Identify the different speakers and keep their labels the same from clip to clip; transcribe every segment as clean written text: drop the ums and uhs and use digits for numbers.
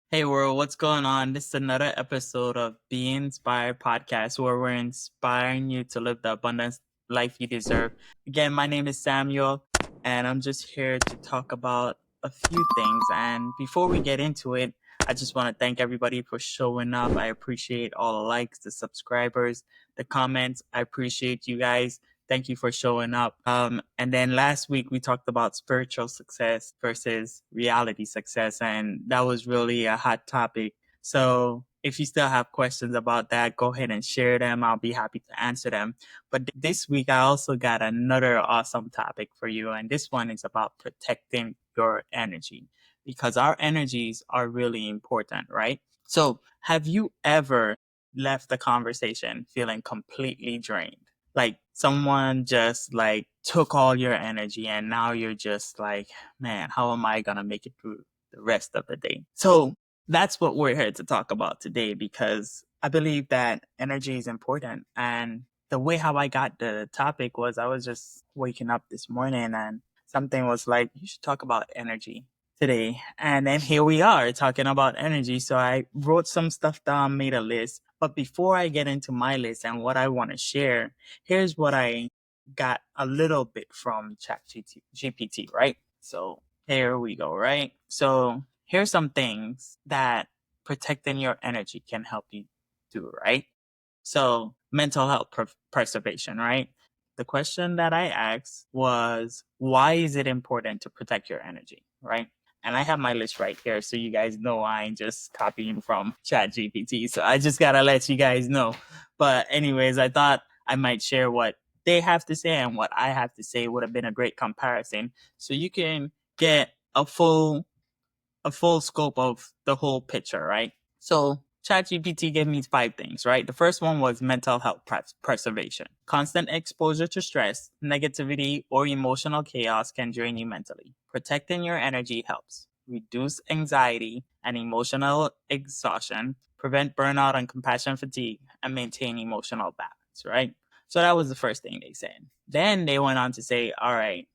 Speaker 1: Hey world, what's going on? This is another episode of Be Inspired podcast where we're inspiring you to live the abundance life you deserve. Again, my name is Samuel and I'm just here to talk about a few things. And before we get into it, I just want to thank everybody for showing up. I appreciate all the likes, the subscribers, the comments. I appreciate you guys. Thank you for showing up. And then last week we talked about spiritual success versus reality success, and that was really a hot topic. So if you still have questions about that, go ahead and share them. I'll be happy to answer them. But this week I also got another awesome topic for you, and this one is about protecting your energy because our energies are really important, right? So have you ever left the conversation feeling completely drained? Like someone just like took all your energy and now you're just like, man, how am I going to make it through the rest of the day? So that's what we're here to talk about today because I believe that energy is important. And the way how I got the topic was I was just waking up this morning and something was like, you should talk about energy today. And then here we are talking about energy. So I wrote some stuff down, made a list. But before I get into my list and what I want to share, here's what I got a little bit from ChatGPT, right? So here we go, right? So here's some things that protecting your energy can help you do, right? So mental health preservation, right? The question that I asked was, why is it important to protect your energy, right? And I have my list right here, so you guys know I ain't just copying from ChatGPT. So I just gotta let you guys know. But anyways, I thought I might share what they have to say and what I have to say would have been a great comparison, so you can get a full scope of the whole picture, right? So ChatGPT gave me five things, right? The first one was mental health preservation. Constant exposure to stress, negativity, or emotional chaos can drain you mentally. Protecting your energy helps reduce anxiety and emotional exhaustion, prevent burnout and compassion fatigue, and maintain emotional balance, right? So that was the first thing they said. Then they went on to say, all right,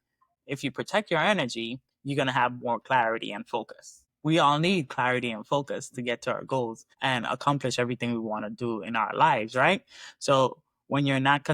Speaker 1: if you protect your energy, you're going to have more clarity and focus. We all need clarity and focus to get to our goals and accomplish everything we want to do in our lives, right? So when you're not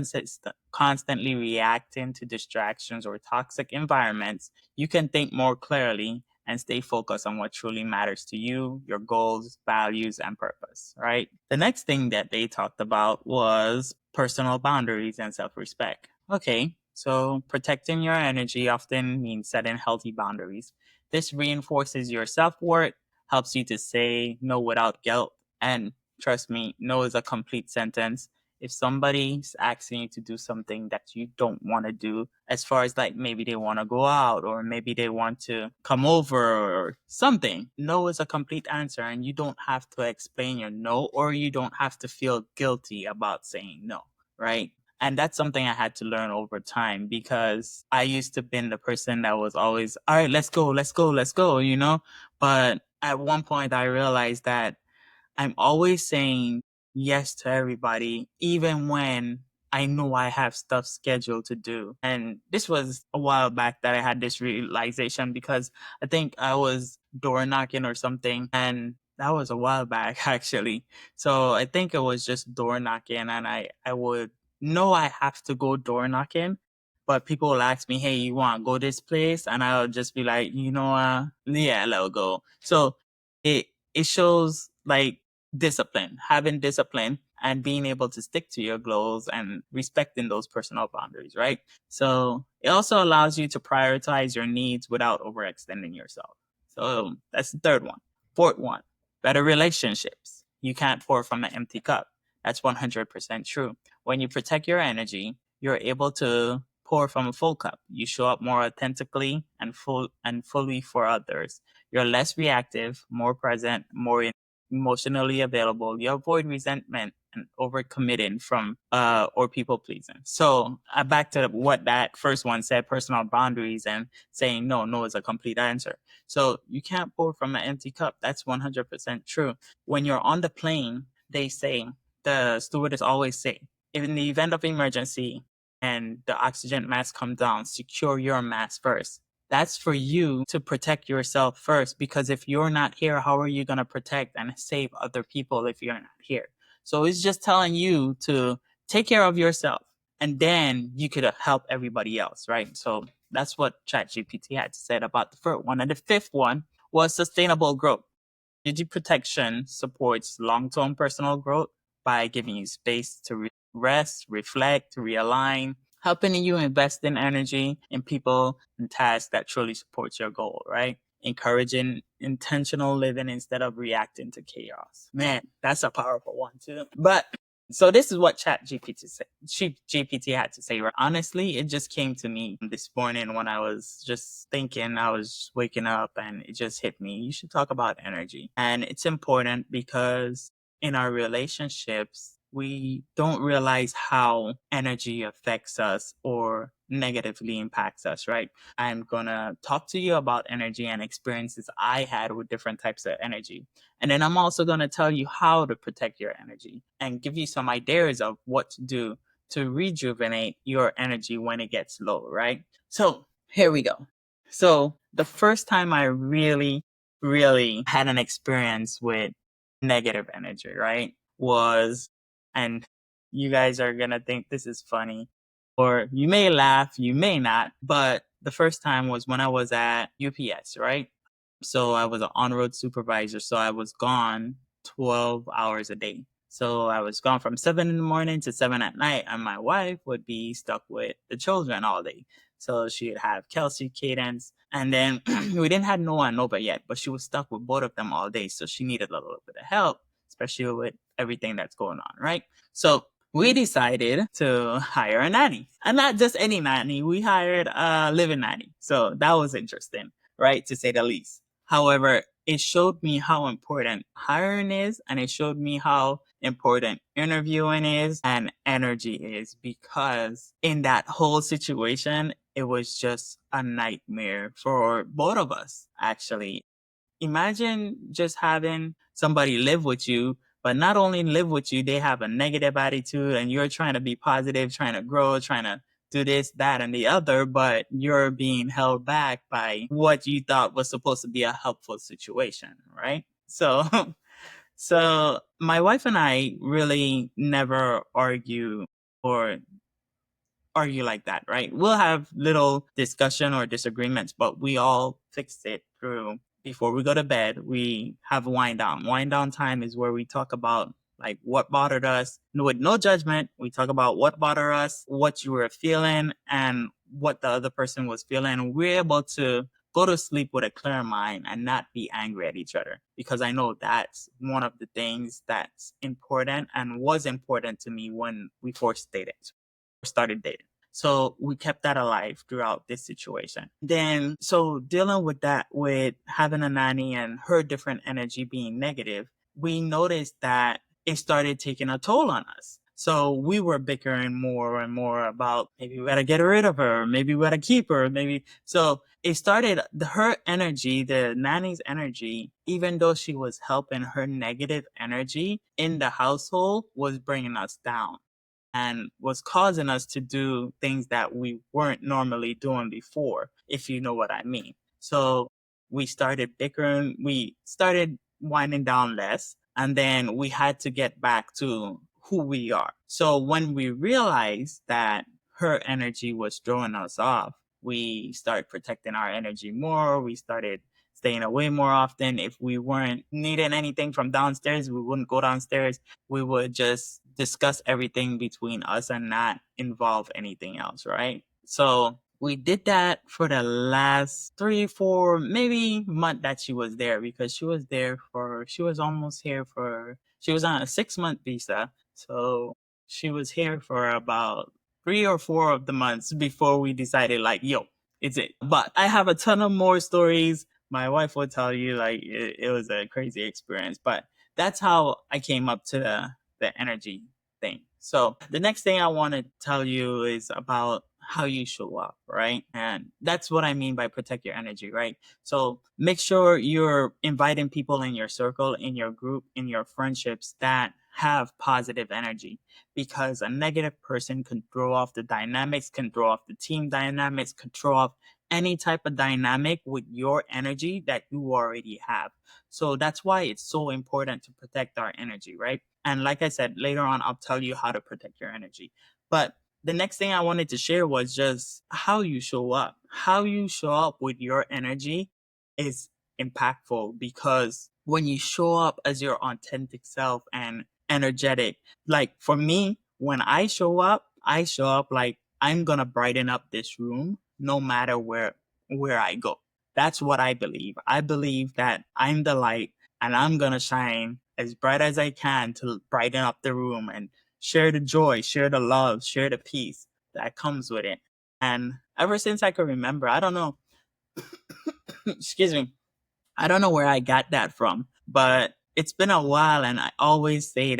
Speaker 1: constantly reacting to distractions or toxic environments, you can think more clearly and stay focused on what truly matters to you, your goals, values, and purpose, right? The next thing that they talked about was personal boundaries and self respect. Okay, so protecting your energy often means setting healthy boundaries. This reinforces your self worth, helps you to say no without guilt. And trust me, no is a complete sentence. If somebody's asking you to do something that you don't want to do, as far as like maybe they want to go out or maybe they want to come over or something, no is a complete answer. And you don't have to explain your no, or you don't have to feel guilty about saying no, right? And that's something I had to learn over time because I used to be the person that was always, all right, let's go, let's go, let's go, you know? But at one point I realized that I'm always saying yes to everybody, even when I know I have stuff scheduled to do. And this was a while back that I had this realization because I think I was door knocking or something. And that was a while back, actually. So I think it was just door knocking, and I would know I have to go door knocking. But people will ask me, hey, you want to go this place? And I'll just be like, yeah, let's go. So it shows like discipline, having discipline and being able to stick to your goals and respecting those personal boundaries, right? So it also allows you to prioritize your needs without overextending yourself. So that's the third one. Fourth one, better relationships. You can't pour from an empty cup. That's 100% true. When you protect your energy, you're able to pour from a full cup. You show up more authentically and fully for others. You're less reactive, more present, more emotionally available. You avoid resentment and overcommitting from or people pleasing. So back to what that first one said: personal boundaries and saying no. No is a complete answer. So you can't pour from an empty cup. That's 100% true. When you're on the plane, they say, the stewardess always say, in the event of emergency and the oxygen mask come down, secure your mask first. That's for you to protect yourself first, because if you're not here, how are you going to protect and save other people if you're not here? So it's just telling you to take care of yourself, and then you could help everybody else, right? So that's what ChatGPT had to say about the first one. And the fifth one was sustainable growth. Energy protection supports long-term personal growth by giving you space to rest, reflect, realign, helping you invest in energy in people and tasks that truly support your goal, right? Encouraging intentional living instead of reacting to chaos. Man, that's a powerful one too. But so this is what GPT had to say. Right? Honestly, it just came to me this morning when I was just thinking. I was waking up and it just hit me. You should talk about energy, and it's important because in our relationships, we don't realize how energy affects us or negatively impacts us, right? I'm gonna talk to you about energy and experiences I had with different types of energy. And then I'm also gonna tell you how to protect your energy and give you some ideas of what to do to rejuvenate your energy when it gets low, right? So here we go. So the first time I really had an experience with negative energy, right, was, and you guys are gonna think this is funny, or you may laugh, you may not, but the first time was when I was at UPS, right? So I was an on-road supervisor, so I was gone 12 hours a day. So I was gone from 7 in the morning to 7 at night, and my wife would be stuck with the children all day. So she'd have Kelsey, Cadence, and then we didn't have Noah and Nova yet, but she was stuck with both of them all day. So she needed a little bit of help, especially with everything that's going on, right? So we decided to hire a nanny, and not just any nanny. We hired a living nanny. So that was interesting, right? To say the least. However, it showed me how important hiring is, and it showed me how important interviewing is and energy is, because in that whole situation, it was just a nightmare for both of us, actually. Imagine just having somebody live with you, but not only live with you, they have a negative attitude and you're trying to be positive, trying to grow, trying to do this, that, and the other, but you're being held back by what you thought was supposed to be a helpful situation, right? So, so my wife and I really never or argue like that, right? We'll have little discussion or disagreements, but we all fix it through. Before we go to bed, we have wind down. Wind down time is where we talk about like what bothered us with no judgment. We talk about what bothered us, what you were feeling, and what the other person was feeling. We're able to go to sleep with a clear mind and not be angry at each other, because I know that's one of the things that's important and was important to me when we first started dating. So we kept that alive throughout this situation. Then, so dealing with that, with having a nanny and her different energy being negative, we noticed that it started taking a toll on us. So we were bickering more and more about maybe we gotta get rid of her, maybe we gotta keep her, maybe. So it started, her energy, the nanny's energy, even though she was helping, her negative energy in the household was bringing us down and was causing us to do things that we weren't normally doing before, if you know what I mean. So we started bickering, we started winding down less, and then we had to get back to who we are. So when we realized that her energy was throwing us off, we started protecting our energy more. We started staying away more often. If we weren't needing anything from downstairs, we wouldn't go downstairs. We would just discuss everything between us and not involve anything else, right? So we did that for the last 3, 4, maybe month that she was there, because she was almost here she was on a 6-month visa. So she was here for about 3 or 4 of the months before we decided like, yo, it's it. But I have a ton of more stories. My wife will tell you like it was a crazy experience, but that's how I came up to the energy thing. So the next thing I want to tell you is about how you show up, right? And that's what I mean by protect your energy, right? So make sure you're inviting people in your circle, in your group, in your friendships that have positive energy, because a negative person can throw off the dynamics, can throw off the team dynamics, can throw off any type of dynamic with your energy that you already have. So that's why it's so important to protect our energy, right? And like I said, later on, I'll tell you how to protect your energy. But the next thing I wanted to share was just how you show up. How you show up with your energy is impactful, because when you show up as your authentic self and energetic, like for me, when I show up like I'm gonna brighten up this room no matter where I go. That's what I believe. I believe that I'm the light and I'm gonna shine as bright as I can to brighten up the room and share the joy, share the love, share the peace that comes with it. And ever since I can remember, I don't know, excuse me, I don't know where I got that from, but it's been a while, and I always say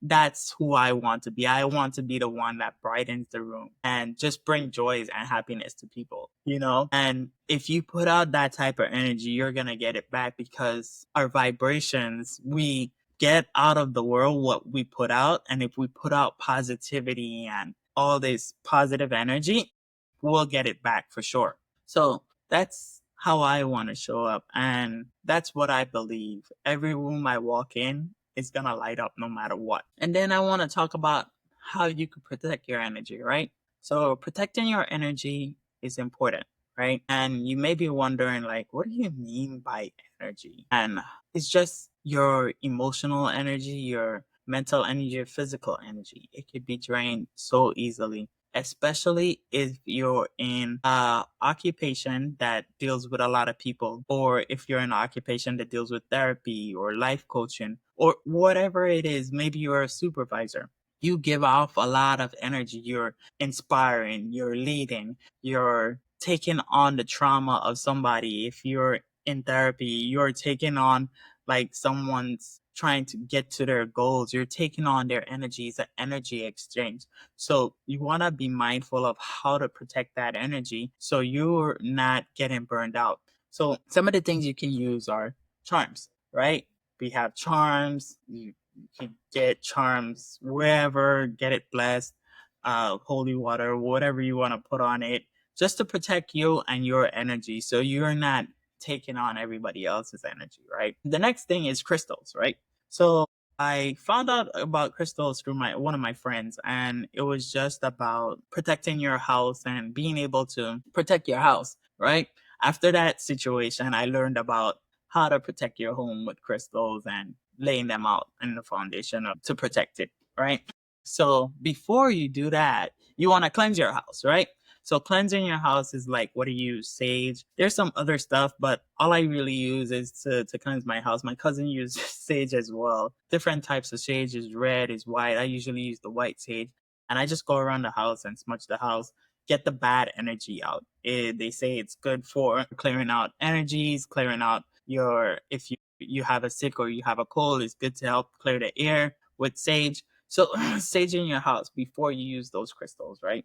Speaker 1: that's who I want to be. I want to be the one that brightens the room and just bring joys and happiness to people, you know? And if you put out that type of energy, you're going to get it back, because our vibrations, we get out of the world what we put out. And if we put out positivity and all this positive energy, we'll get it back for sure. So that's how I want to show up. And that's what I believe. Every room I walk in is going to light up no matter what. And then I want to talk about how you could protect your energy, right? So protecting your energy is important, right? And you may be wondering, like, what do you mean by energy? And it's just your emotional energy, your mental energy, your physical energy. It could be drained so easily, especially if you're in a occupation that deals with a lot of people, or if you're in an occupation that deals with therapy or life coaching or whatever it is. Maybe you're a supervisor. You give off a lot of energy. You're inspiring, you're leading, you're taking on the trauma of somebody. If you're in therapy, you're taking on like someone's trying to get to their goals. You're taking on their energy. It's an energy exchange. So you want to be mindful of how to protect that energy so you're not getting burned out. So some of the things you can use are charms, right? We have charms. You can get charms wherever, get it blessed, holy water, whatever you want to put on it, just to protect you and your energy so you're not taking on everybody else's energy, right? The next thing is crystals, right? So I found out about crystals through my one of my friends, and it was just about protecting your house and being able to protect your house, right? After that situation, I learned about how to protect your home with crystals and laying them out in the foundation to protect it, right? So before you do that, you want to cleanse your house, right? So cleansing your house is like, what do you use? Sage. There's some other stuff, but all I really use is to cleanse my house. My cousin uses sage as well. Different types of sage, is red, is white. I usually use the white sage. And I just go around the house and smudge the house, get the bad energy out. They say it's good for clearing out energies, clearing out if you have a sick or you have a cold, it's good to help clear the air with sage. So sage in your house before you use those crystals, right?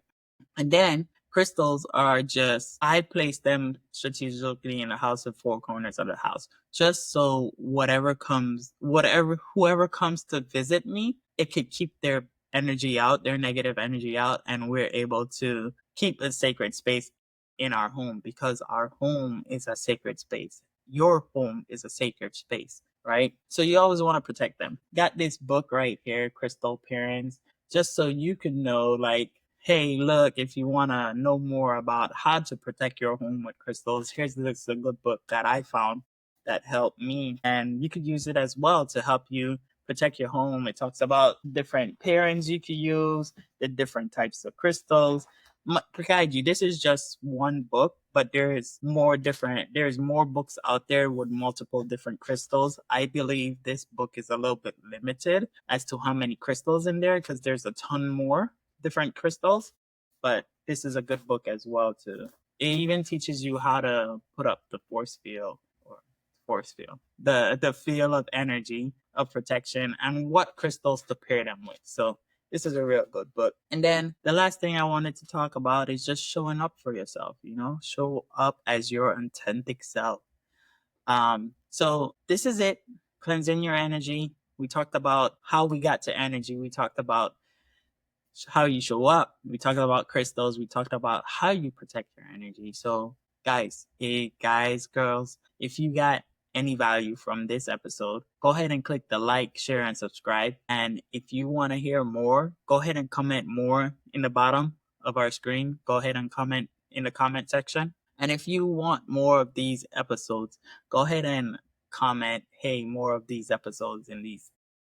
Speaker 1: And then crystals are just, I place them strategically in the house of four corners of the house, just so whoever comes to visit me, it could keep their energy out, their negative energy out, and we're able to keep a sacred space in our home, because our home is a sacred space. Your home is a sacred space, right? So you always want to protect them. Got this book right here, Crystal Parents, just so you can know, like, hey, look, if you want to know more about how to protect your home with crystals, here's this a good book that I found that helped me. And you could use it as well to help you protect your home. It talks about different pairings you could use, the different types of crystals. Guide you. This is just one book, but there's more books out there with multiple different crystals. I believe this book is a little bit limited as to how many crystals in there, because there's a ton more different crystals. But this is a good book as well too. It even teaches you how to put up the force field, the field of energy of protection, and what crystals to pair them with. So this is a real good book. And then the last thing I wanted to talk about is just showing up for yourself, show up as your authentic self. So this is it. Cleansing your energy. We talked about how we got to energy. We talked about how you show up. We talked about crystals. We talked about how you protect your energy. So, guys, hey, guys, girls, if you got any value from this episode, go ahead and click the like, share, and subscribe. And if you want to hear more, go ahead and comment more in the bottom of our screen. Go ahead and comment in the comment section. And if you want more of these episodes, go ahead and comment, hey, more of these episodes in the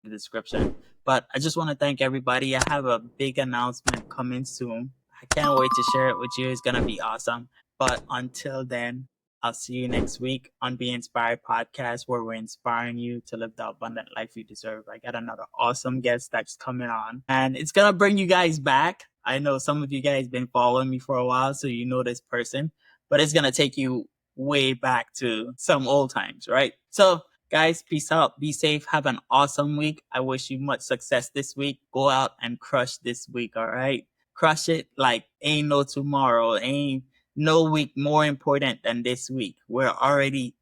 Speaker 1: description. But I just want to thank everybody. I have a big announcement coming soon. I can't wait to share it with you. It's going to be awesome. But until then, I'll see you next week on Be Inspired Podcast, where we're inspiring you to live the abundant life you deserve. I got another awesome guest that's coming on, and it's going to bring you guys back. I know some of you guys been following me for a while, so you know this person, but it's going to take you way back to some old times, right? So, guys, peace out. Be safe. Have an awesome week. I wish you much success this week. Go out and crush this week, all right? Crush it like ain't no tomorrow. Ain't no week more important than this week. We're already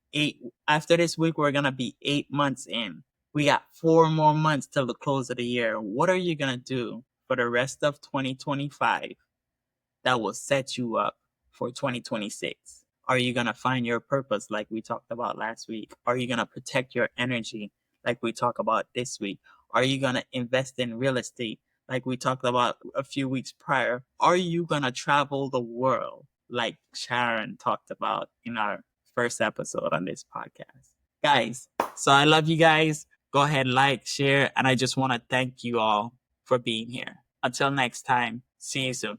Speaker 1: after this week, we're going to be 8 months in. We got 4 more months till the close of the year. What are you going to do for the rest of 2025 that will set you up for 2026? Are you going to find your purpose like we talked about last week? Are you going to protect your energy like we talked about this week? Are you going to invest in real estate like we talked about a few weeks prior? Are you going to travel the world like Sharon talked about in our first episode on this podcast? Guys, so I love you guys. Go ahead, like, share, and I just want to thank you all for being here. Until next time, see you soon.